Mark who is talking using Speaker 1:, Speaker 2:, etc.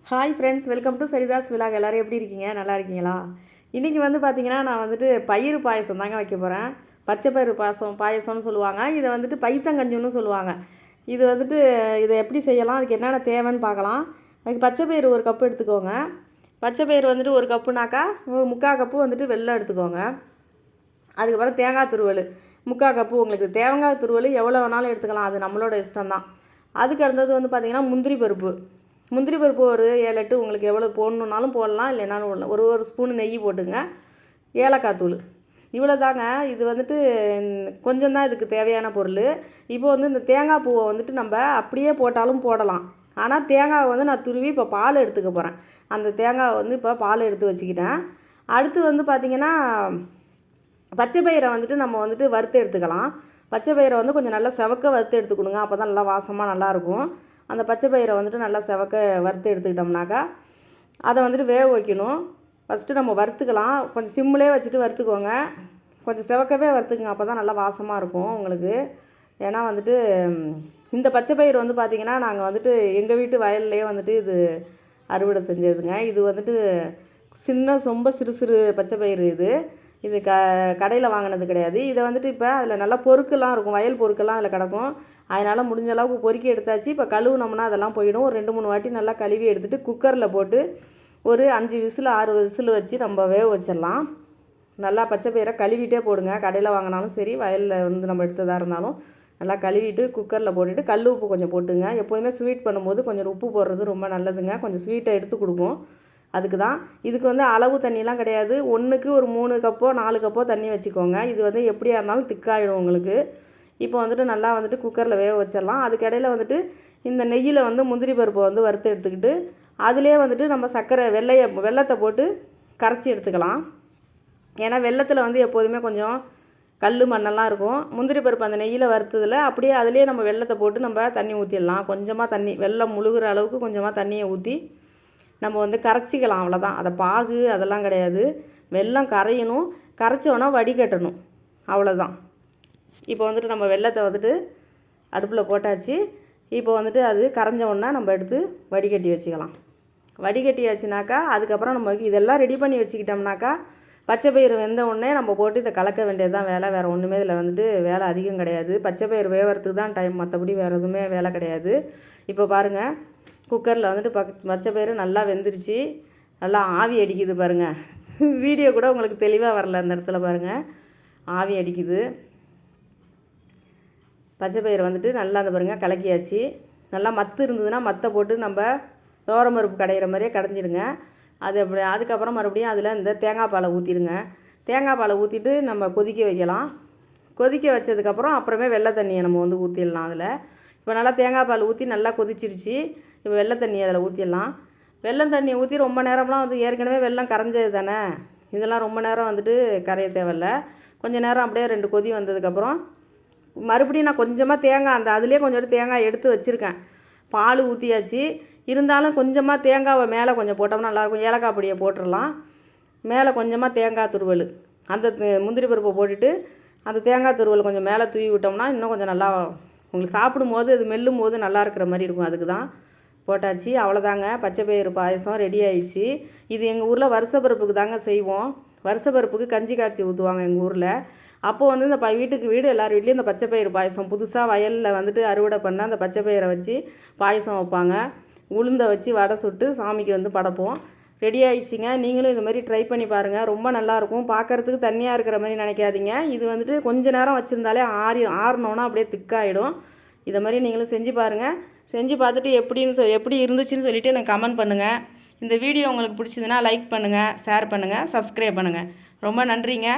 Speaker 1: Hi friends, welcome to Saritha's vlog. எல்லோரும் எப்படி இருக்கீங்க? நல்லா இருக்கீங்களா? இன்றைக்கி பார்த்தீங்கன்னா, நான் பயிறு பாயசம் தாங்க வைக்க போகிறேன். பச்சை பயிறு பாயசம்னு சொல்லுவாங்க. இதை பைத்தங்கஞ்சுன்னு சொல்லுவாங்க. இது இதை எப்படி செய்யலாம், அதுக்கு என்னென்ன தேவைன்னு பார்க்கலாம். அதுக்கு பச்சை பயிறு ஒரு கப்பு எடுத்துக்கோங்க. பச்சை பயிறு ஒரு கப்புனாக்கா ஒரு 3/4 கப்பு வெல்லம் எடுத்துக்கோங்க. அதுக்கப்புறம் தேங்காய் துருவல் 3/4 கப்பு. உங்களுக்கு தேங்காய் துருவல் எவ்வளோ வேணாலும் எடுத்துக்கலாம், அது நம்மளோட இஷ்டம் தான். அதுக்கு அடுத்தது பார்த்திங்கன்னா முந்திரி பருப்பு ஒரு 7-8 உங்களுக்கு எவ்வளோ போடணுன்னாலும் போடலாம், இல்லைனாலும் போடலாம். ஒரு ஸ்பூன் நெய் போட்டுங்க. ஏலக்காய் தூள் இவ்வளோ தாங்க. இது கொஞ்சம் தான் இதுக்கு தேவையான பொருள். இப்போ இந்த தேங்காய் பூவை நம்ம அப்படியே போட்டாலும் போடலாம். ஆனால் தேங்காவை நான் துருவி இப்போ பால் எடுத்துக்க போகிறேன். அந்த தேங்காவை இப்போ பால் எடுத்து வச்சுக்கிட்டேன். அடுத்து பார்த்திங்கன்னா, பச்சை பயிரை நம்ம வறுத்து எடுத்துக்கலாம். பச்சை பயிரை கொஞ்சம் நல்லா செவக்க வறுத்து எடுத்துக்கணுங்க. அப்போ தான் நல்லா வாசமாக நல்லாயிருக்கும். அந்த பச்சை பயிரை நல்லா செவக்க வறுத்து எடுத்துக்கிட்டோம்னாக்கா அதை வேக வைக்கணும். ஃபஸ்ட்டு நம்ம வறுத்துக்கலாம். கொஞ்சம் சிம்மிலே வச்சுட்டு வறுத்துக்கோங்க. கொஞ்சம் செவக்கவே வறுத்துக்குங்க. அப்போ தான் நல்லா வாசமாக இருக்கும் உங்களுக்கு. ஏன்னா இந்த பச்சை பயிர் பார்த்திங்கன்னா, நாங்கள் எங்கள் வீட்டு வயல்லையே இது அறுவடை செஞ்சதுங்க. இது ரொம்ப சிறு சிறு பச்சை பயிர். இது கடையில் வாங்கினது கிடையாது. இதை இப்போ அதில் நல்லா பொறுக்கெல்லாம் இருக்கும், வயல் பொறுக்கெல்லாம் அதில் கிடக்கும். அதனால் முடிஞ்ச அளவுக்கு பொறுக்கி எடுத்தாச்சு. இப்போ கழுவுனோம்னா அதெல்லாம் போயிடும். ஒரு 2-3 வாட்டி நல்லா கழுவி எடுத்துகிட்டு குக்கரில் போட்டு ஒரு 5 விசில் 6 விசில் வச்சு நம்ம வேக வச்சிடலாம். நல்லா பச்சை பயிரை கழுவிட்டே போடுங்க. கடையில் வாங்கினாலும் சரி, வயலில் நம்ம எடுத்ததாக இருந்தாலும் நல்லா கழுவிட்டு குக்கரில் போட்டுட்டு கல் உப்பு கொஞ்சம் போட்டுங்க. எப்போதுமே ஸ்வீட் பண்ணும்போது கொஞ்சம் உப்பு போடுறது ரொம்ப நல்லதுங்க. கொஞ்சம் ஸ்வீட்டை எடுத்து கொடுக்கும். அதுக்கு தான். இதுக்கு அளவு தண்ணிலாம் கிடையாது. ஒன்றுக்கு ஒரு 3 கப்போ 4 கப்போ தண்ணி வச்சுக்கோங்க. இது எப்படியா இருந்தாலும் திக்காயிடும் உங்களுக்கு. இப்போ நல்லா குக்கரில் வேக வச்சிடலாம். அதுக்கிடையில் இந்த நெய்யில் முந்திரி பருப்பை வறுத்து எடுத்துக்கிட்டு அதிலே நம்ம சர்க்கரை வெள்ளத்தை போட்டு கரைச்சி எடுத்துக்கலாம். ஏன்னா வெள்ளத்தில் எப்போதுமே கொஞ்சம் கல் மண்ணெல்லாம் இருக்கும். முந்திரி பருப்பு அந்த நெய்யில் வறுத்ததில் அப்படியே அதிலே நம்ம வெள்ளத்தை போட்டு நம்ம தண்ணி ஊற்றிடலாம். கொஞ்சமாக தண்ணி, வெள்ளம் முழுகிற அளவுக்கு கொஞ்சமாக தண்ணியை ஊற்றி நம்ம கரைச்சிக்கலாம். அவ்வளோதான். அதை பாகு அதெல்லாம் கிடையாது. வெல்லம் கரையணும். கரைச்சோன்னா வடிகட்டணும். அவ்வளோதான். இப்போ நம்ம வெல்லத்தை அடுப்பில் போட்டாச்சு. இப்போ அது கரைஞ்ச உடனே நம்ம எடுத்து வடிகட்டி வச்சுக்கலாம். வடிகட்டியாச்சுனாக்கா அதுக்கப்புறம் நம்ம இதெல்லாம் ரெடி பண்ணி வச்சுக்கிட்டோம்னாக்கா பச்சை பயிறு வெந்த உடனே நம்ம போட்டு இதை கலக்க வேண்டியது தான் வேலை. வேறு ஒன்றுமே இதில் வேலை அதிகம் கிடையாது. பச்சை பயிறு வேகிறதுக்கு தான் டைம், மற்றபடி வேறு எதுவுமே வேலை கிடையாது. இப்போ பாருங்கள், குக்கரில் பச்சை பயிறு நல்லா வெந்துருச்சு. நல்லா ஆவி அடிக்குது பாருங்கள். வீடியோ கூட உங்களுக்கு தெளிவாக வரல. அந்த இடத்துல பாருங்கள், ஆவி அடிக்குது. பச்சை பயிறு நல்லா அந்த பாருங்கள் கலக்கியாச்சு. நல்லா மத்து இருந்ததுன்னா மத்தை போட்டு நம்ம பருப்பு கடையிற மாதிரியே கடைஞ்சிடுங்க. அதுக்கப்புறம் மறுபடியும் அதில் இந்த தேங்காய் பாலை ஊற்றிடுங்க. தேங்காய் பாலை ஊற்றிட்டு நம்ம கொதிக்க வைக்கலாம். கொதிக்க வச்சதுக்கப்புறம் அப்புறமே வெள்ளை தண்ணியை நம்ம ஊற்றிடலாம் அதில். இப்போ நல்லா தேங்காய் பால் ஊற்றி நல்லா கொதிச்சிருச்சு. இப்போ வெள்ளை தண்ணி அதில் ஊற்றிடலாம். வெள்ளம் தண்ணியை ஊற்றி ரொம்ப நேரம்லாம் ஏற்கனவே வெள்ளம் கரைஞ்சது தானே, இதெல்லாம் ரொம்ப நேரம் கரைய தேவையில்ல. கொஞ்சம் நேரம் அப்படியே 2 கொதி வந்ததுக்கப்புறம் மறுபடியும் நான் கொஞ்சமாக தேங்காய் அதுலேயே கொஞ்சம் தேங்காய் எடுத்து வச்சுருக்கேன். பால் ஊற்றியாச்சு. இருந்தாலும் கொஞ்சமாக தேங்காவை மேலே கொஞ்சம் போட்டோம்னா நல்லாயிருக்கும். ஏலக்காய் பொடியை போட்டுடலாம். மேலே கொஞ்சமாக தேங்காய் துருவல் அந்த முந்திரி பருப்பை போட்டுட்டு அந்த தேங்காய் துருவல் கொஞ்சம் மேலே தூவி விட்டோம்னா இன்னும் கொஞ்சம் நல்லா உங்களுக்கு சாப்பிடும்போது அது மெல்லும் போது நல்லா இருக்கிற மாதிரி இருக்கும். அதுக்கு தான் போட்டாச்சு. அவ்வளோதாங்க, பச்சை பயிறு பாயசம் ரெடி ஆயிடுச்சு. இது எங்கள் ஊரில் வருஷ பருப்புக்கு தாங்க செய்வோம். வருஷ பருப்புக்கு கஞ்சி காய்ச்சி ஊற்றுவாங்க எங்கள் ஊரில். அப்போது இந்த வீட்டுக்கு வீடு எல்லார் வீட்லேயும் இந்த பச்சை பயிறு பாயசம் புதுசாக வயலில் அறுவடை பண்ண அந்த பச்சை பயிரை வச்சு பாயசம் வைப்பாங்க. உளுந்தை வச்சு வடை சுட்டு சாமிக்கு படைப்போம். ரெடி ஆகிடுச்சிங்க. நீங்களும் இது மாதிரி ட்ரை பண்ணி பாருங்கள். ரொம்ப நல்லாயிருக்கும். பார்க்குறதுக்கு தண்ணியாக இருக்கிற மாதிரி நினைக்காதீங்க. இது கொஞ்சம் நேரம் வச்சுருந்தாலே ஆறினோன்னா அப்படியே திக்காயிடும். இதை மாதிரி நீங்களும் செஞ்சு பாருங்கள். செஞ்சு பார்த்துட்டு எப்படி இருந்துச்சுன்னு சொல்லிவிட்டு எனக்கு கமெண்ட் பண்ணுங்கள். இந்த வீடியோ உங்களுக்கு பிடிச்சதுன்னா லைக் பண்ணுங்கள், ஷேர் பண்ணுங்கள், சப்ஸ்கிரைப் பண்ணுங்கள். ரொம்ப நன்றிங்க.